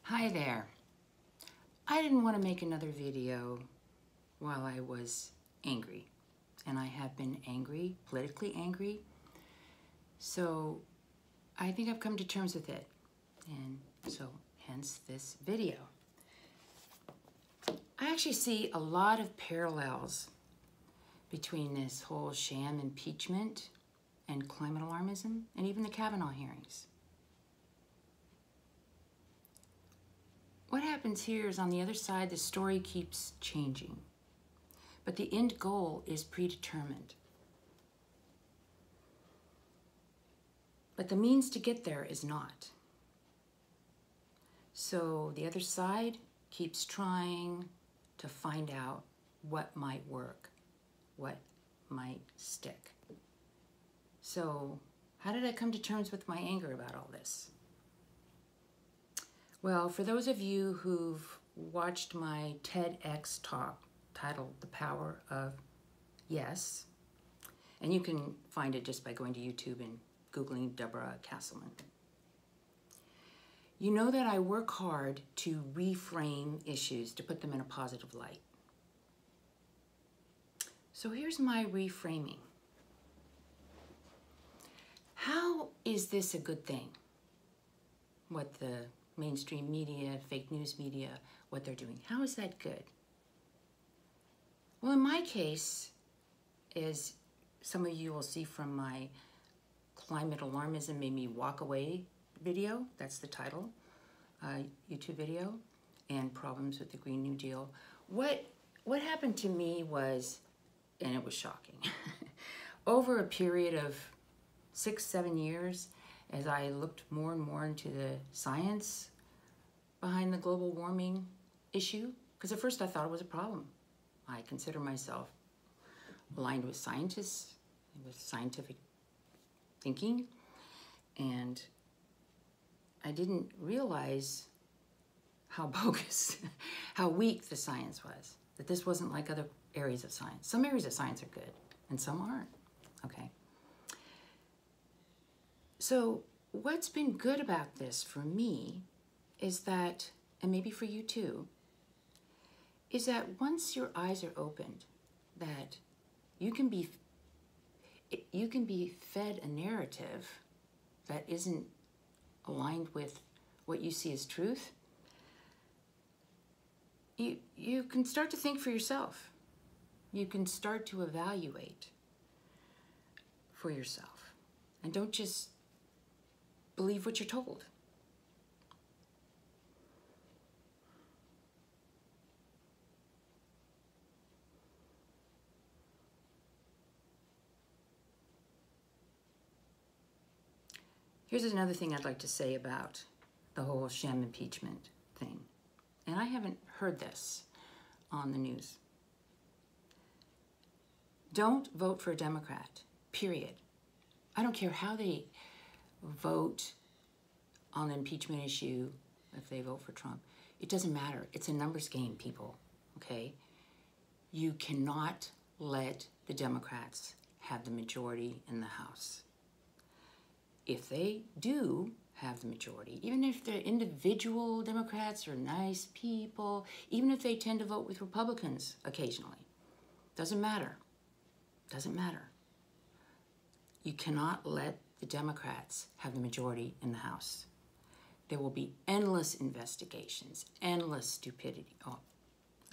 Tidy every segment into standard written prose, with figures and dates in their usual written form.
Hi there. I didn't want to make another video while I was angry, and I have been angry, politically angry, so I think I've come to terms with it, and so hence this video. I actually see a lot of parallels between this whole sham impeachment and climate alarmism and even the Kavanaugh hearings. What happens here is on the other side, the story keeps changing, but the end goal is predetermined. But the means to get there is not. So the other side keeps trying to find out what might work, what might stick. So how did I come to terms with my anger about all this? Well, for those of you who've watched my TEDx talk titled The Power of Yes, and you can find it just by going to YouTube and Googling Deborah Castleman. You know that I work hard to reframe issues, to put them in a positive light. So here's my reframing. How is this a good thing? What the mainstream media, fake news media, what they're doing. How is that good? Well, in my case, as some of you will see from my Climate Alarmism Made Me Walk Away video, that's the title, YouTube video, and Problems with the Green New Deal. What happened to me was, and it was shocking, over a period of 6-7 years, as I looked more and more into the science behind the global warming issue, because at first I thought it was a problem. I consider myself aligned with scientists, with scientific thinking, and I didn't realize how bogus, how weak the science was, that this wasn't like other areas of science. Some areas of science are good, and some aren't, okay? So what's been good about this for me is that, and maybe for you too, is that once your eyes are opened, that you can be fed a narrative that isn't aligned with what you see as truth, you can start to think for yourself. You can start to evaluate for yourself. And don't just believe what you're told. Here's another thing I'd like to say about the whole sham impeachment thing. And I haven't heard this on the news. Don't vote for a Democrat, period. I don't care how they vote on the impeachment issue, if they vote for Trump. It doesn't matter. It's a numbers game, people, okay? You cannot let the Democrats have the majority in the House. If they do have the majority, even if the individual Democrats are nice people, even if they tend to vote with Republicans occasionally, doesn't matter. Doesn't matter. You cannot let the Democrats have the majority in the House. There will be endless investigations, endless stupidity. Oh,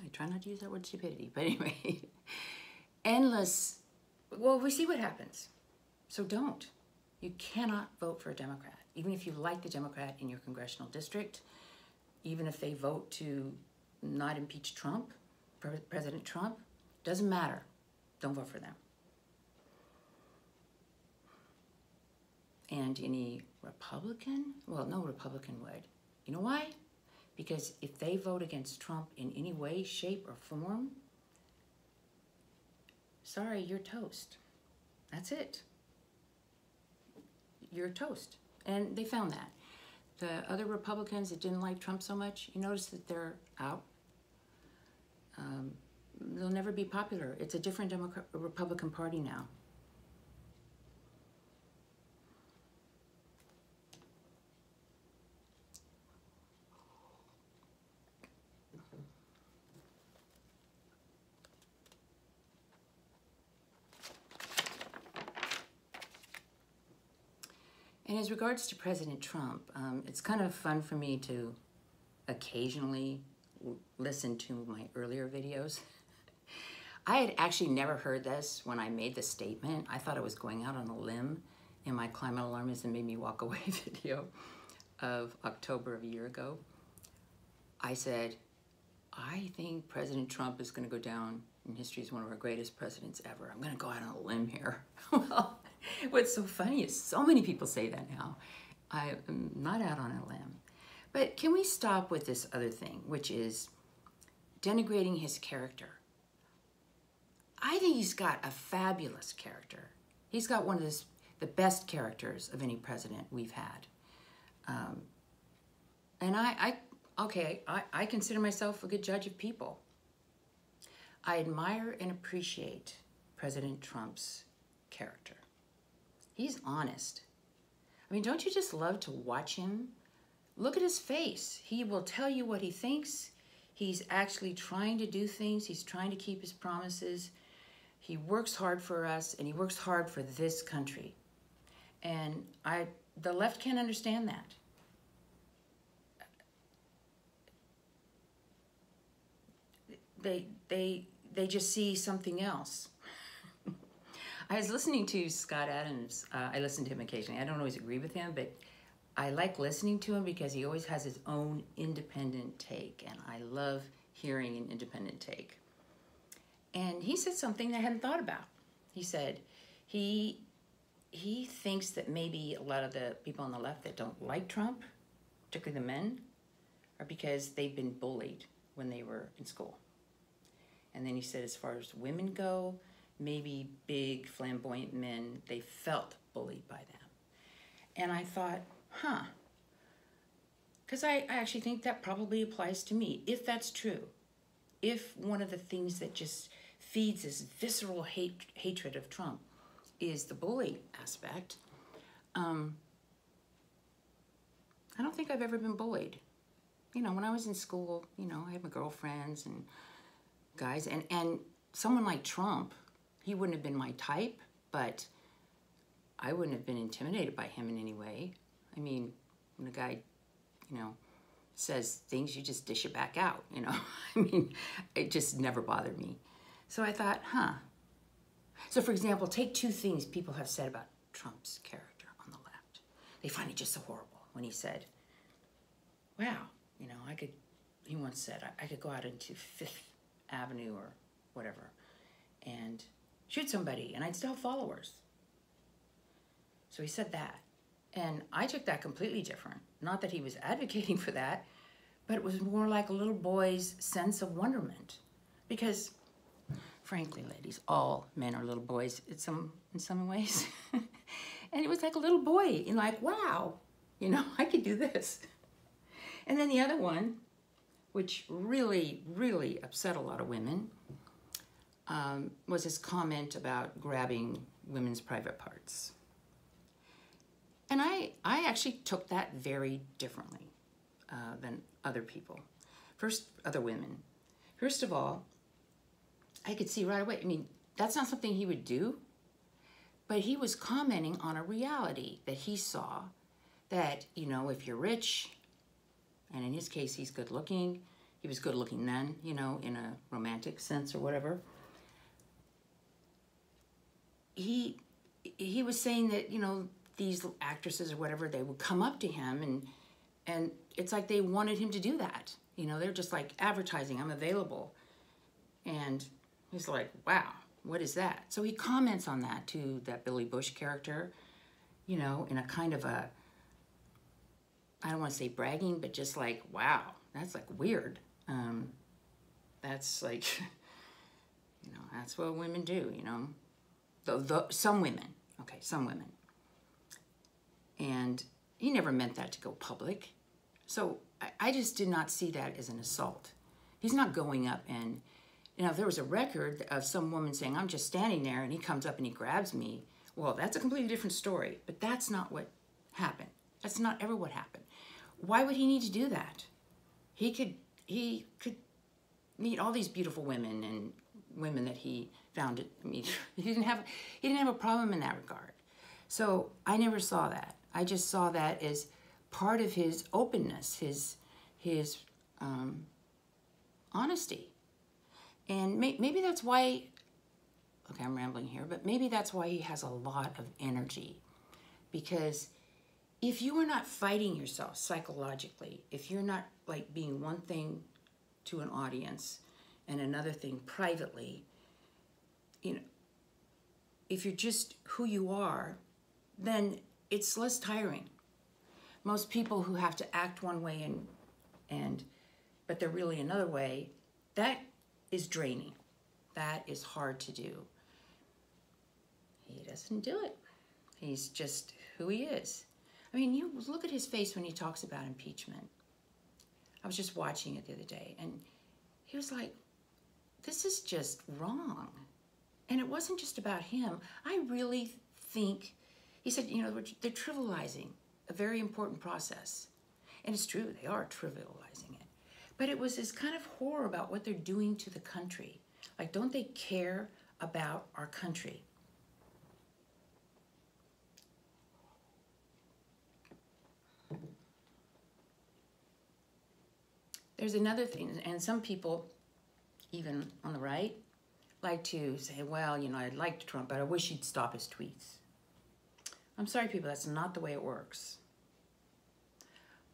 I try not to use that word stupidity, but anyway, endless, well, we see what happens. So don't. You cannot vote for a Democrat, even if you like the Democrat in your congressional district, even if they vote to not impeach Trump, President Trump, doesn't matter. Don't vote for them. And any Republican? Well, no Republican would. You know why? Because if they vote against Trump in any way, shape, or form, sorry, you're toast. That's it. You're toast. And they found that. The other Republicans that didn't like Trump so much, you notice that they're out. They'll never be popular. It's a different Republican Party now. And as regards to President Trump, it's kind of fun for me to occasionally listen to my earlier videos. I had actually never heard this when I made the statement. I thought I was going out on a limb in my Climate Alarmist and Made Me Walk Away video of October of a year ago. I said, I think President Trump is going to go down in history as one of our greatest presidents ever. I'm going to go out on a limb here. Well, what's so funny is so many people say that now. I am not out on a limb. But can we stop with this other thing, which is denigrating his character? I think he's got a fabulous character. He's got one of the best characters of any president we've had. And I consider myself a good judge of people. I admire and appreciate President Trump's character. He's honest. I mean, don't you just love to watch him? Look at his face. He will tell you what he thinks. He's actually trying to do things. He's trying to keep his promises. He works hard for us, and he works hard for this country. And the left can't understand that. They just see something else. I was listening to Scott Adams. I listen to him occasionally. I don't always agree with him, but I like listening to him because he always has his own independent take, and I love hearing an independent take. And he said something I hadn't thought about. He said he thinks that maybe a lot of the people on the left that don't like Trump, particularly the men, are because they've been bullied when they were in school. And then he said as far as women go, maybe big flamboyant men, they felt bullied by them. And I thought, because I actually think that probably applies to me, if that's true. If one of the things that just feeds this visceral hatred of Trump is the bully aspect, I don't think I've ever been bullied. You know, when I was in school, you know, I had my girlfriends and guys, and someone like Trump, he wouldn't have been my type, but I wouldn't have been intimidated by him in any way. I mean, when a guy, you know, says things, you just dish it back out, you know. I mean, it just never bothered me. So I thought, So for example, take two things people have said about Trump's character on the left. They find it just so horrible when he said, wow, you know, he once said, I could go out into Fifth Avenue or whatever and shoot somebody and I'd still have followers. So he said that. And I took that completely different. Not that he was advocating for that, but it was more like a little boy's sense of wonderment. Because, frankly, ladies, all men are little boys in some ways. And it was like a little boy, and like, wow, you know, I could do this. And then the other one, which really, really upset a lot of women, was his comment about grabbing women's private parts. And I actually took that very differently than other people. Other women. First of all, I could see right away, I mean, that's not something he would do, but he was commenting on a reality that he saw that, you know, if you're rich, and in his case, he's good looking, he was good looking then, you know, in a romantic sense or whatever. He was saying that, you know, these actresses or whatever, they would come up to him and it's like they wanted him to do that. You know, they're just like advertising, I'm available. And he's like, wow, what is that? So he comments on that to that Billy Bush character, you know, in a kind of a, I don't want to say bragging, but just like, wow, that's like weird. That's like, you know, that's what women do, you know. Some women, okay, some women. And he never meant that to go public. So I just did not see that as an assault. He's not going up and, you know, if there was a record of some woman saying, I'm just standing there and he comes up and he grabs me, well, that's a completely different story. But that's not what happened. That's not ever what happened. Why would he need to do that? He could meet all these beautiful women and women that he found. I mean, he didn't have a problem in that regard. So I never saw that. I just saw that as part of his openness, his honesty. And maybe that's why, okay, I'm rambling here, but maybe that's why he has a lot of energy. Because if you are not fighting yourself psychologically, if you're not like being one thing to an audience and another thing privately, you know, if you're just who you are, then it's less tiring. Most people who have to act one way but they're really another way, that is draining. That is hard to do. He doesn't do it. He's just who he is. I mean, you look at his face when he talks about impeachment. I was just watching it the other day, and he was like, this is just wrong. And it wasn't just about him. I really think, he said, you know, they're trivializing a very important process. And it's true, they are trivializing it. But it was this kind of horror about what they're doing to the country. Like, don't they care about our country? There's another thing, and some people, even on the right, like to say, well, you know, I liked Trump, but I wish he'd stop his tweets. I'm sorry, people, that's not the way it works.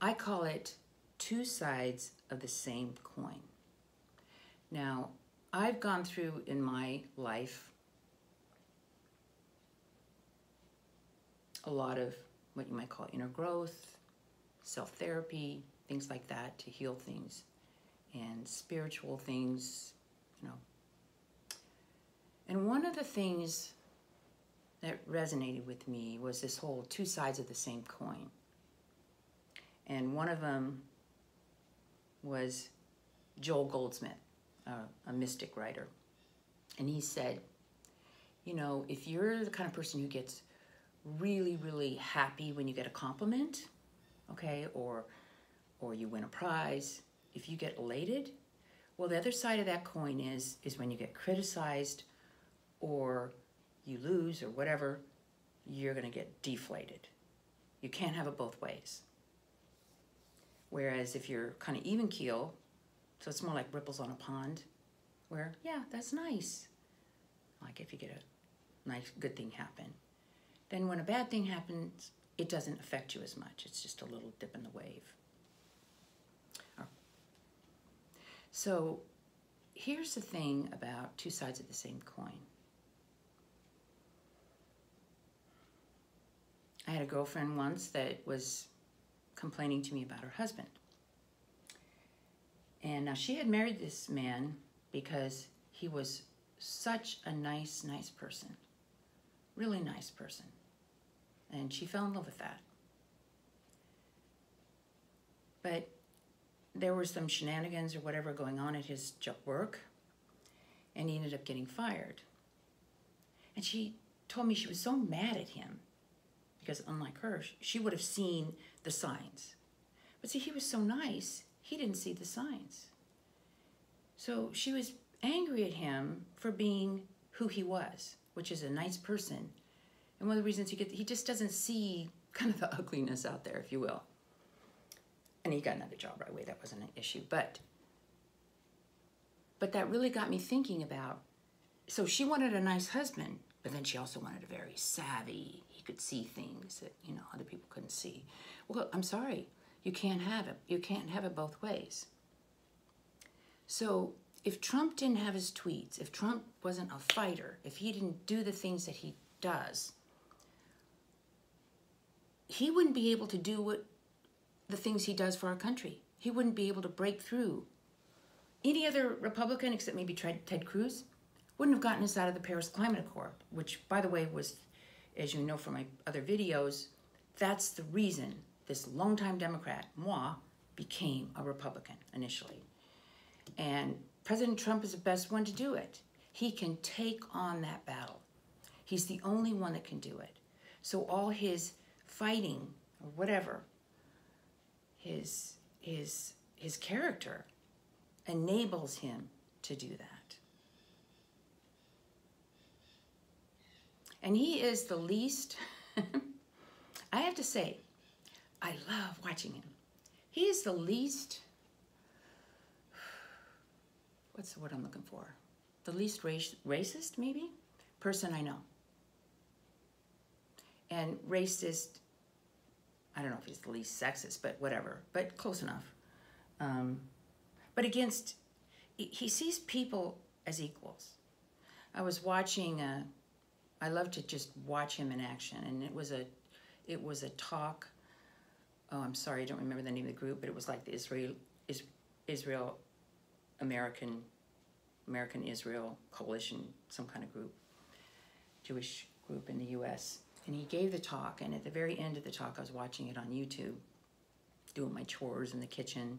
I call it two sides of the same coin. Now, I've gone through in my life a lot of what you might call inner growth, self-therapy, things like that to heal things, and spiritual things, you know. And one of the things that resonated with me was this whole two sides of the same coin. And one of them was Joel Goldsmith, a mystic writer. And he said, you know, if you're the kind of person who gets really, really happy when you get a compliment, okay, or you win a prize, if you get elated, well, the other side of that coin is when you get criticized or you lose or whatever, you're going to get deflated. You can't have it both ways. Whereas if you're kind of even keel, so it's more like ripples on a pond, where, yeah, that's nice. Like if you get a nice, good thing happen. Then when a bad thing happens, it doesn't affect you as much. It's just a little dip in the wave. So here's the thing about two sides of the same coin. I had a girlfriend once that was complaining to me about her husband. And now she had married this man because he was such a nice person. Really nice person. And she fell in love with that. But there were some shenanigans or whatever going on at his work, and he ended up getting fired. And she told me she was so mad at him because unlike her, she would have seen the signs. But see, he was so nice, he didn't see the signs. So she was angry at him for being who he was, which is a nice person. And one of the reasons he just doesn't see kind of the ugliness out there, if you will. And he got another job right away, that wasn't an issue. But that really got me thinking about, so she wanted a nice husband, but then she also wanted a very savvy, he could see things that, you know, other people couldn't see. Well, I'm sorry, you can't have it. You can't have it both ways. So if Trump didn't have his tweets, if Trump wasn't a fighter, if he didn't do the things that he does, he wouldn't be able to do the things he does for our country. He wouldn't be able to break through. Any other Republican, except maybe Ted Cruz, wouldn't have gotten us out of the Paris Climate Accord, which, by the way, was, as you know from my other videos, that's the reason this longtime Democrat, moi, became a Republican initially. And President Trump is the best one to do it. He can take on that battle. He's the only one that can do it. So all his fighting, or whatever, his character enables him to do that. And he is the least, I have to say, I love watching him. He is the least, what's the word I'm looking for? The least racist, maybe, person I know. And racist, I don't know if he's the least sexist, but whatever, but close enough. But against, he sees people as equals. I was watching, I love to just watch him in action, and it was a talk. Oh, I'm sorry, I don't remember the name of the group, but it was like the Israel American Israel Coalition, some kind of group, Jewish group in the U.S. And he gave the talk, and at the very end of the talk, I was watching it on YouTube, doing my chores in the kitchen,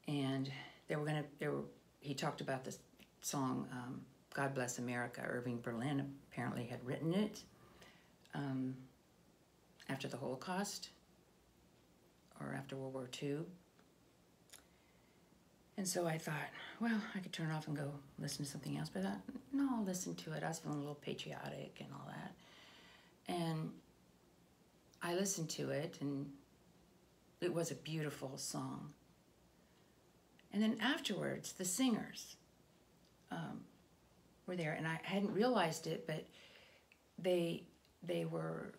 and he talked about this song, God Bless America. Irving Berlin apparently had written it after the Holocaust or after World War II. And so I thought, well, I could turn it off and go listen to something else, but I thought, no, I'll listen to it. I was feeling a little patriotic and all that. And I listened to it, and it was a beautiful song. And then afterwards, the singers were there, and I hadn't realized it, but they were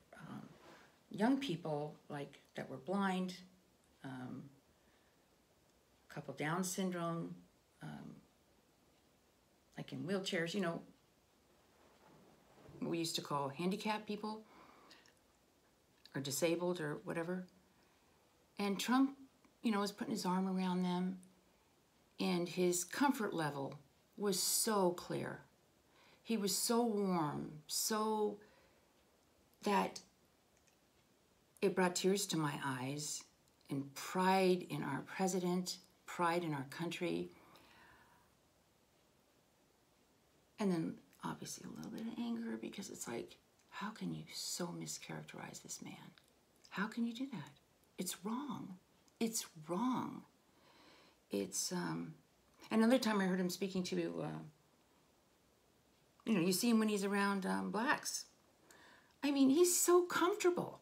young people like that were blind, a couple Down syndrome, like in wheelchairs, you know, we used to call handicapped people or disabled or whatever. And Trump, you know, was putting his arm around them, and his comfort level was so clear. He was so warm, so that it brought tears to my eyes, and pride in our president, pride in our country, and then obviously a little bit of anger, because it's like, how can you so mischaracterize this man? How can you do that? It's wrong. It's wrong. It's, another time I heard him speaking to, you know, you see him when he's around blacks. I mean, he's so comfortable.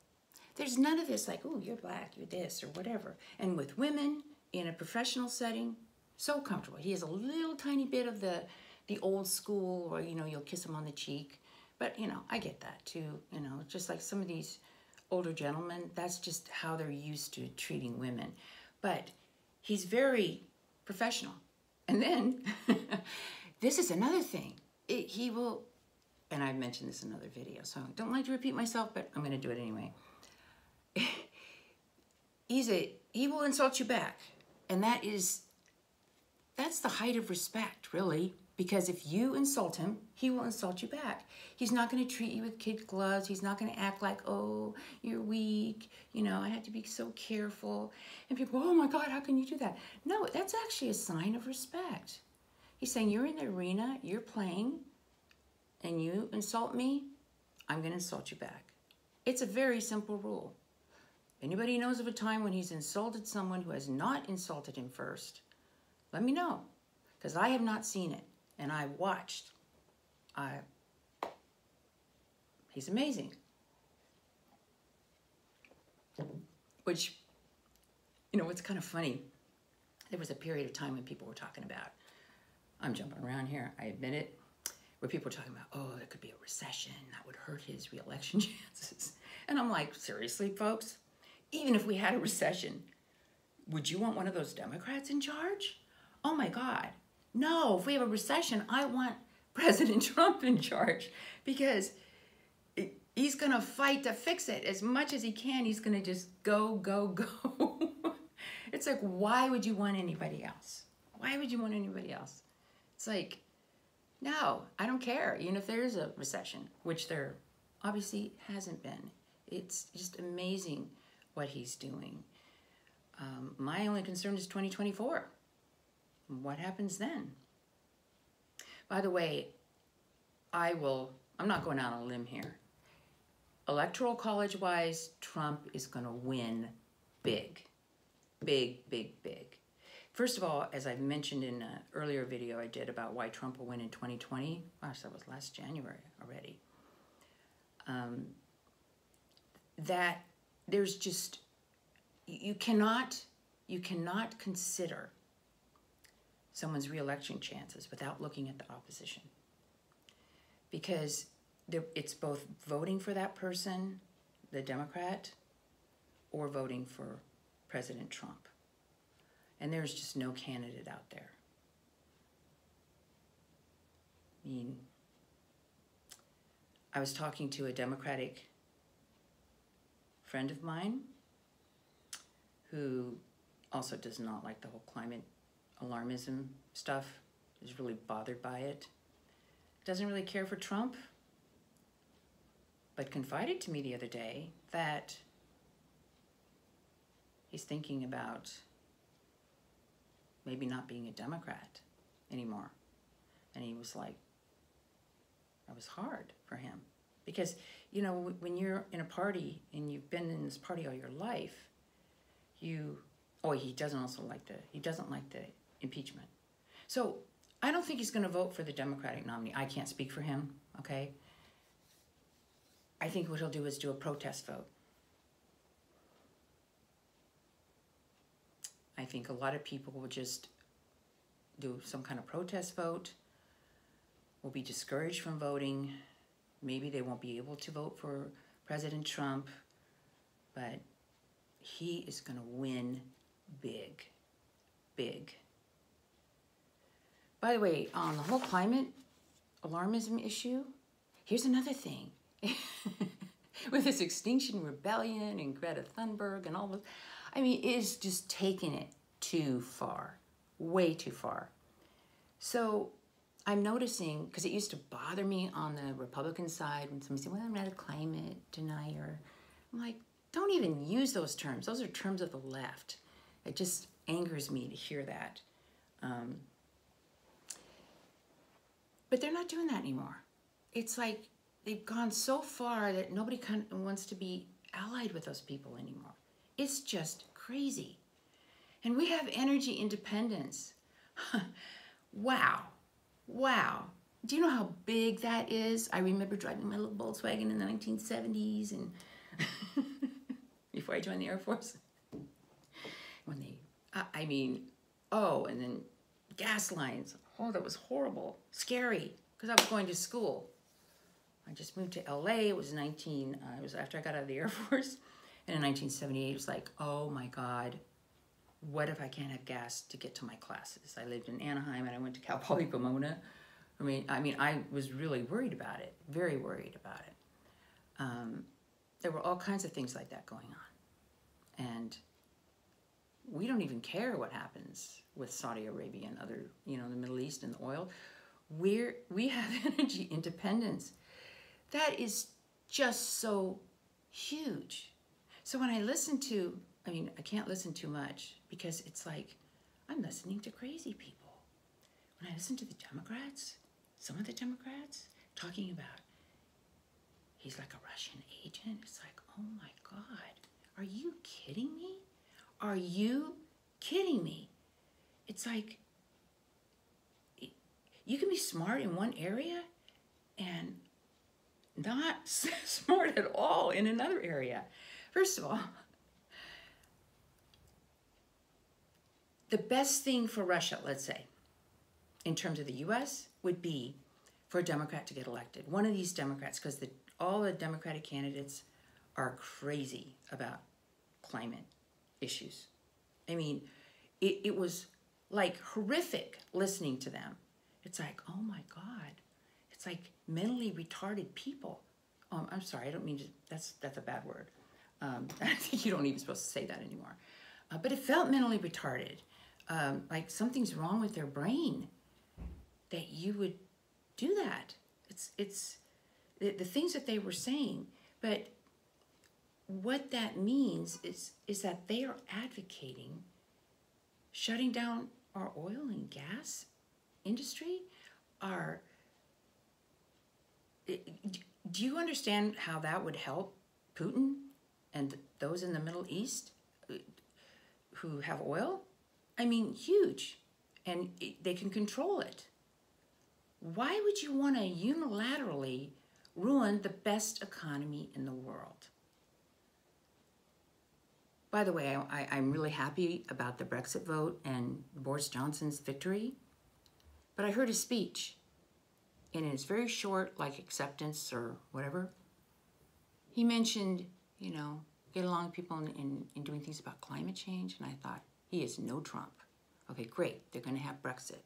There's none of this like, oh, you're black, you're this, or whatever. And with women in a professional setting, so comfortable. He has a little tiny bit of the old school, or, you know, you'll kiss him on the cheek. But, you know, I get that too. You know, just like some of these older gentlemen, that's just how they're used to treating women. But he's very professional. And then, this is another thing. He will, and I've mentioned this in another video, so I don't like to repeat myself, but I'm going to do it anyway. He will insult you back. And that's the height of respect, really. Because if you insult him, he will insult you back. He's not going to treat you with kid gloves. He's not going to act like, oh, you're weak. You know, I have to be so careful. And people go, oh my God, how can you do that? No, that's actually a sign of respect. He's saying, you're in the arena, you're playing, and you insult me, I'm going to insult you back. It's a very simple rule. Anybody knows of a time when he's insulted someone who has not insulted him first, let me know, because I have not seen it. And I watched. He's amazing. Which, you know, what's kind of funny, there was a period of time when people were talking about, I'm jumping around here, I admit it, where people were talking about, oh, there could be a recession, that would hurt his re-election chances. And I'm like, seriously, folks? Even if we had a recession, would you want one of those Democrats in charge? Oh my God. No, if we have a recession, I want President Trump in charge, because he's going to fight to fix it as much as he can. He's going to just go, go, go. It's like, why would you want anybody else? Why would you want anybody else? It's like, no, I don't care. Even if there is a recession, which there obviously hasn't been. It's just amazing what he's doing. My only concern is 2024. What happens then? By the way, I'm not going out on a limb here. Electoral college-wise, Trump is going to win big. Big, big, big. First of all, as I mentioned in an earlier video I did about why Trump will win in 2020, gosh, that was last January already. that there's just, you cannot consider someone's reelection chances without looking at the opposition. Because it's both voting for that person, the Democrat, or voting for President Trump. And there's just no candidate out there. I mean, I was talking to a Democratic friend of mine who also does not like the whole climate alarmism stuff, is really bothered by it. Doesn't really care for Trump, but confided to me the other day that he's thinking about maybe not being a Democrat anymore. And he was like, that was hard for him. Because, you know, when you're in a party and you've been in this party all your life, he doesn't like the impeachment. So I don't think he's going to vote for the Democratic nominee. I can't speak for him, okay? I think what he'll do is do a protest vote. I think a lot of people will just do some kind of protest vote, will be discouraged from voting. Maybe they won't be able to vote for President Trump, but he is going to win big, big. By the way, on the whole climate alarmism issue, here's another thing. With this Extinction Rebellion and Greta Thunberg and all this, I mean, it is just taking it too far, way too far. So I'm noticing, because it used to bother me on the Republican side when somebody said, well, I'm not a climate denier. I'm like, don't even use those terms. Those are terms of the left. It just angers me to hear that. But they're not doing that anymore. It's like they've gone so far that nobody kind of wants to be allied with those people anymore. It's just crazy. And we have energy independence. Wow. Wow. Do you know how big that is? I remember driving my little Volkswagen in the 1970s and before I joined the Air Force. When they, and then gas lines. Oh, that was horrible. Scary, because I was going to school. I just moved to LA. It was after I got out of the Air Force. And in 1978, it was like, oh my God, what if I can't have gas to get to my classes? I lived in Anaheim and I went to Cal Poly Pomona. I mean, I was really worried about it, very worried about it. There were all kinds of things like that going on. And we don't even care what happens with Saudi Arabia and other, the Middle East and the oil. We have energy independence. That is just so huge. So when I listen to, I can't listen too much because it's like I'm listening to crazy people. When I listen to the Democrats, some of the Democrats talking about he's like a Russian agent, it's like, oh my God, are you kidding me? Are you kidding me? It's like you can be smart in one area and not smart at all in another area. First of all, the best thing for Russia, let's say, in terms of the U.S., would be for a Democrat to get elected. One of these Democrats, because all the Democratic candidates are crazy about climate issues. I mean, it was like horrific listening to them. It's like, oh my God. It's like mentally retarded people. I'm sorry, I don't mean to, that's a bad word. I think you don't even supposed to say that anymore. But it felt mentally retarded. Like something's wrong with their brain that you would do that. It's the things that they were saying. But what that means is that they are advocating shutting down our oil and gas industry. Do you understand how that would help Putin and those in the Middle East who have oil? I mean, huge. And they can control it. Why would you want to unilaterally ruin the best economy in the world? By the way, I'm really happy about the Brexit vote and Boris Johnson's victory. But I heard his speech, and in his very short, like, acceptance or whatever, he mentioned, you know, get along with people in doing things about climate change. And I thought, he is no Trump. Okay, great, they're going to have Brexit.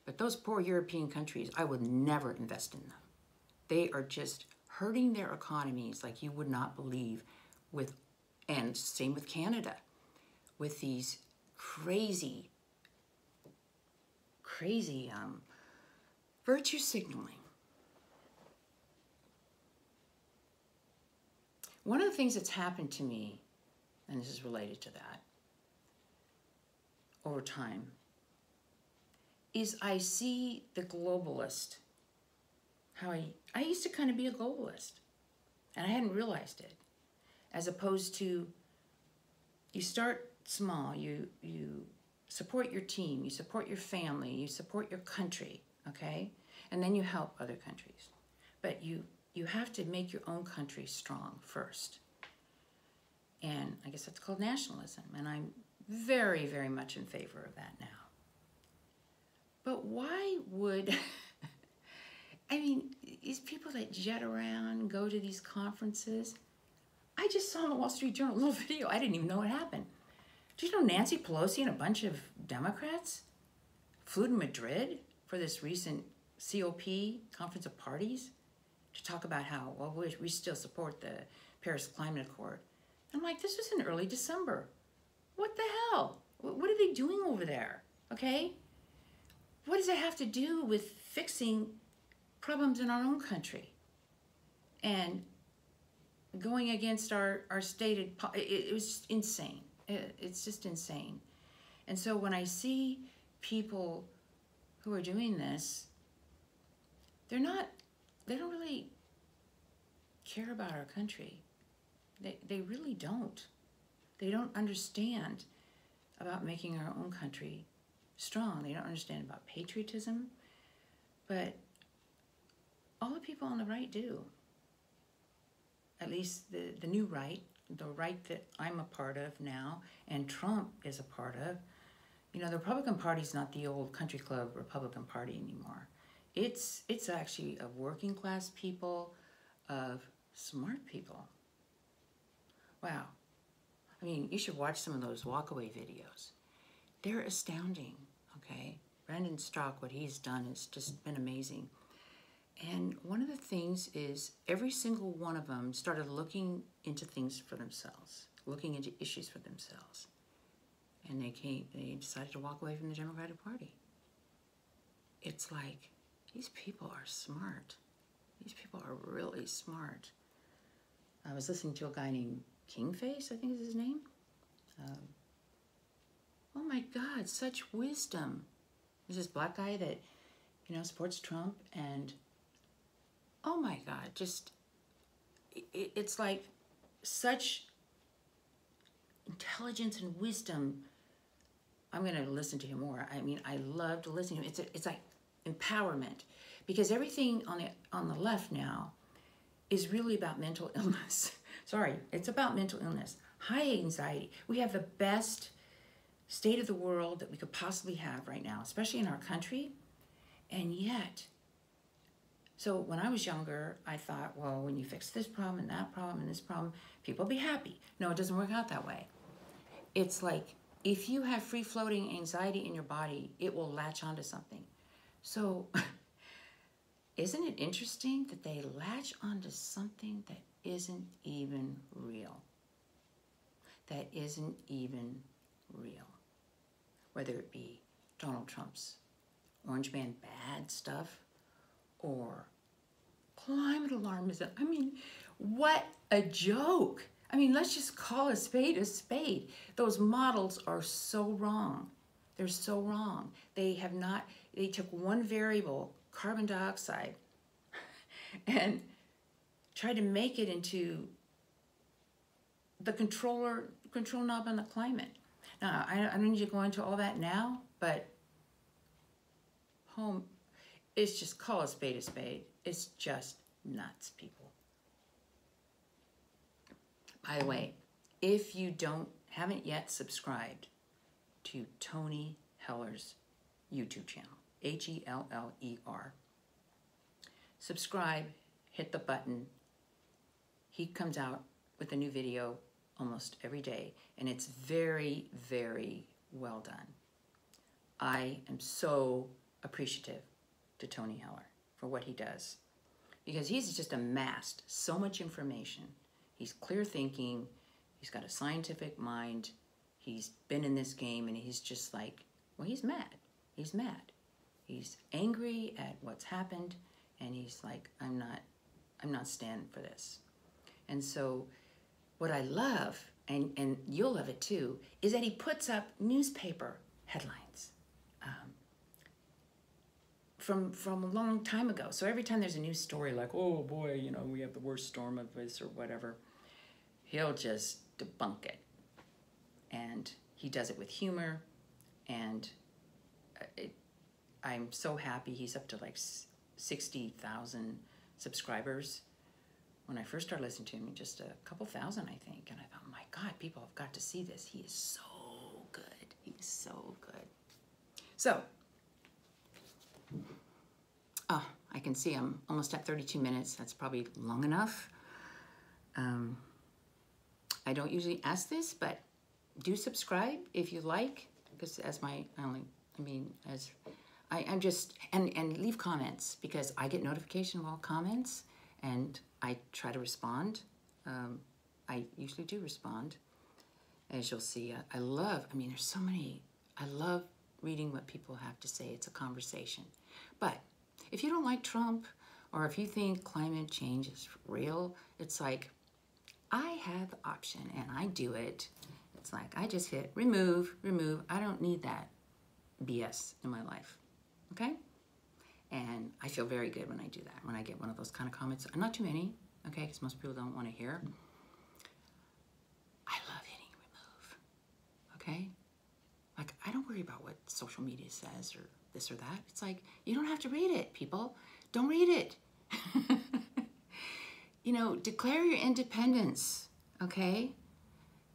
But those poor European countries, I would never invest in them. They are just hurting their economies like you would not believe with, and same with Canada, with these crazy virtue signaling. One of the things that's happened to me, and this is related to that, over time, is I see the globalist, how I used to kind of be a globalist, and I hadn't realized it, as opposed to, you start small, you support your team, you support your family, you support your country, okay? And then you help other countries. But you have to make your own country strong first. And I guess that's called nationalism, and I'm very, very much in favor of that now. But why would, I mean, these people that jet around, go to these conferences, I just saw in the Wall Street Journal a little video, I didn't even know what happened. Do you know Nancy Pelosi and a bunch of Democrats flew to Madrid for this recent COP, Conference of Parties, to talk about how, well, we still support the Paris Climate Accord. I'm like, this was in early December. What the hell? What are they doing over there? Okay? What does it have to do with fixing problems in our own country? And going against our stated, it was just insane. It's just insane. And so when I see people who are doing this, they don't really care about our country. They really don't. They don't understand about making our own country strong. They don't understand about patriotism. But all the people on the right do. At least the new right, the right that I'm a part of now, and Trump is a part of. You know, the Republican Party is not the old country club Republican Party anymore. It's actually of working class people, of smart people. Wow. I mean, you should watch some of those walkaway videos. They're astounding, okay? Brandon Strock, what he's done has just been amazing. And one of the things is every single one of them started looking into things for themselves, looking into issues for themselves. And they decided to walk away from the Democratic Party. It's like, these people are smart. These people are really smart. I was listening to a guy named Kingface, I think is his name. Oh my God, such wisdom. There's this black guy that, you know, supports Trump, and oh my God, just, it's like such intelligence and wisdom. I'm going to listen to him more. I mean, I love to listen to him. It's like empowerment, because everything on the left now is really about mental illness. Sorry, it's about mental illness. High anxiety. We have the best state of the world that we could possibly have right now, especially in our country. And yet, so when I was younger, I thought, well, when you fix this problem and that problem and this problem, people will be happy. No, it doesn't work out that way. It's like, if you have free-floating anxiety in your body, it will latch onto something. So, isn't it interesting that they latch onto something that isn't even real? That isn't even real. Whether it be Donald Trump's Orange Man bad stuff, or climate alarmism. I mean, what a joke. I mean, let's just call a spade a spade. Those models are so wrong. They're so wrong. They took one variable, carbon dioxide, and tried to make it into the control knob on the climate. Now, I don't need to go into all that now, but it's just, call a spade a spade. It's just nuts, people. By the way, if you don't haven't yet subscribed to Tony Heller's YouTube channel, Heller, subscribe, hit the button. He comes out with a new video almost every day, and it's very, very well done. I am so appreciative to Tony Heller for what he does, because he's just amassed so much information. He's clear thinking, he's got a scientific mind, he's been in this game, and he's just like, well, he's mad. He's mad. He's angry at what's happened, and he's like, I'm not standing for this. And so what I love, and you'll love it too, is that he puts up newspaper headlines from a long time ago. So every time there's a news story like, oh boy, you know, we have the worst storm of this or whatever, he'll just debunk it. And he does it with humor, and I'm so happy. He's up to like 60,000 subscribers. When I first started listening to him, just a couple thousand, I think. And I thought, my God, people have got to see this. He is so good. He is so good. So, I can see I'm almost at 32 minutes. That's probably long enough. I don't usually ask this, but do subscribe if you like, because as I'm just, and leave comments, because I get notification of all comments, and I try to respond. I usually do respond, as you'll see. I love reading what people have to say. It's a conversation. But if you don't like Trump, or if you think climate change is real, it's like, I have the option, and I do it. It's like, I just hit remove. I don't need that BS in my life, okay? And I feel very good when I do that, when I get one of those kind of comments. Not too many, okay, because most people don't want to hear. I love hitting remove, okay? Like, I don't worry about what social media says or this or that. It's like, you don't have to read it, people. Don't read it. You know, declare your independence, okay?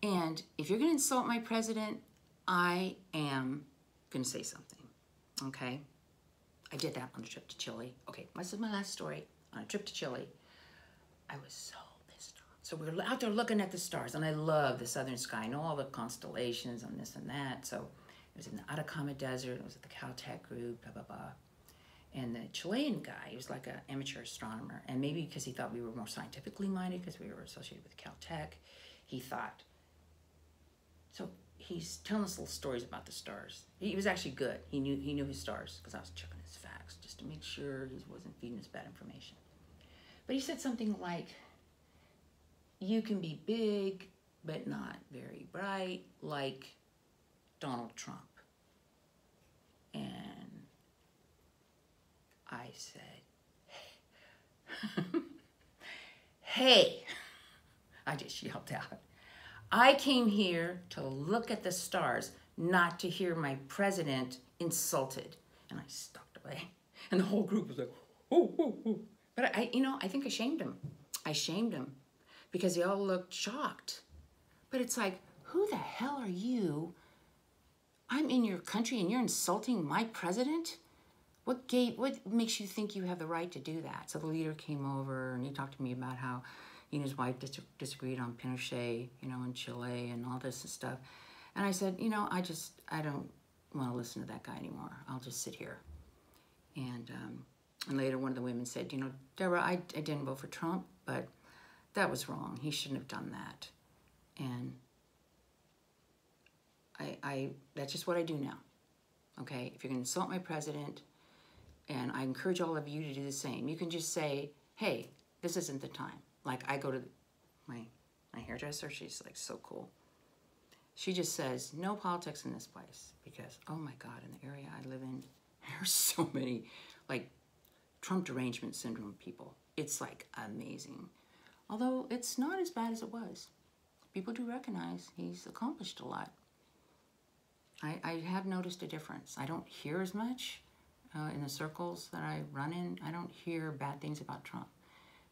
And if you're going to insult my president, I am going to say something, okay? I did that on a trip to Chile. Okay, this is my last story. On a trip to Chile, I was so pissed off. So we were out there looking at the stars, and I love the southern sky. I know all the constellations and this and that. So it was in the Atacama Desert. It was at the Caltech group, blah, blah, blah. And the Chilean guy, he was like an amateur astronomer. And maybe because he thought we were more scientifically minded because we were associated with Caltech, he thought. So he's telling us little stories about the stars. He was actually good. He knew his stars, because I was checking his facts just to make sure he wasn't feeding us bad information. But he said something like, you can be big, but not very bright, like Donald Trump. And I said, hey, I just yelled out. I came here to look at the stars, not to hear my president insulted. And I stalked away. And the whole group was like, oh, oh, oh. But I think I shamed him. I shamed him because they all looked shocked. But it's like, who the hell are you? I'm in your country and you're insulting my president? What makes you think you have the right to do that? So the leader came over and he talked to me about how he and his wife disagreed on Pinochet, in Chile and all this and stuff. And I said, I don't want to listen to that guy anymore. I'll just sit here. And later one of the women said, Deborah, I didn't vote for Trump, but that was wrong. He shouldn't have done that. And that's just what I do now. Okay? If you're going to insult my president, and I encourage all of you to do the same, you can just say, hey, this isn't the time. Like, I go to my hairdresser, she's like so cool. She just says, no politics in this place, because, oh my God, in the area I live in, there's so many, like, Trump derangement syndrome people. It's like amazing. Although it's not as bad as it was. People do recognize he's accomplished a lot. I have noticed a difference. I don't hear as much in the circles that I run in. I don't hear bad things about Trump.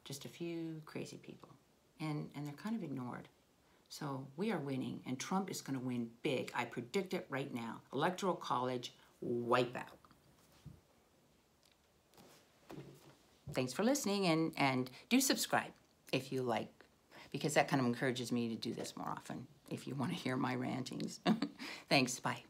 Just a few crazy people. And they're kind of ignored. So we are winning, and Trump is going to win big. I predict it right now. Electoral college wipeout. Thanks for listening, and do subscribe if you like, because that kind of encourages me to do this more often if you want to hear my rantings. Thanks. Bye.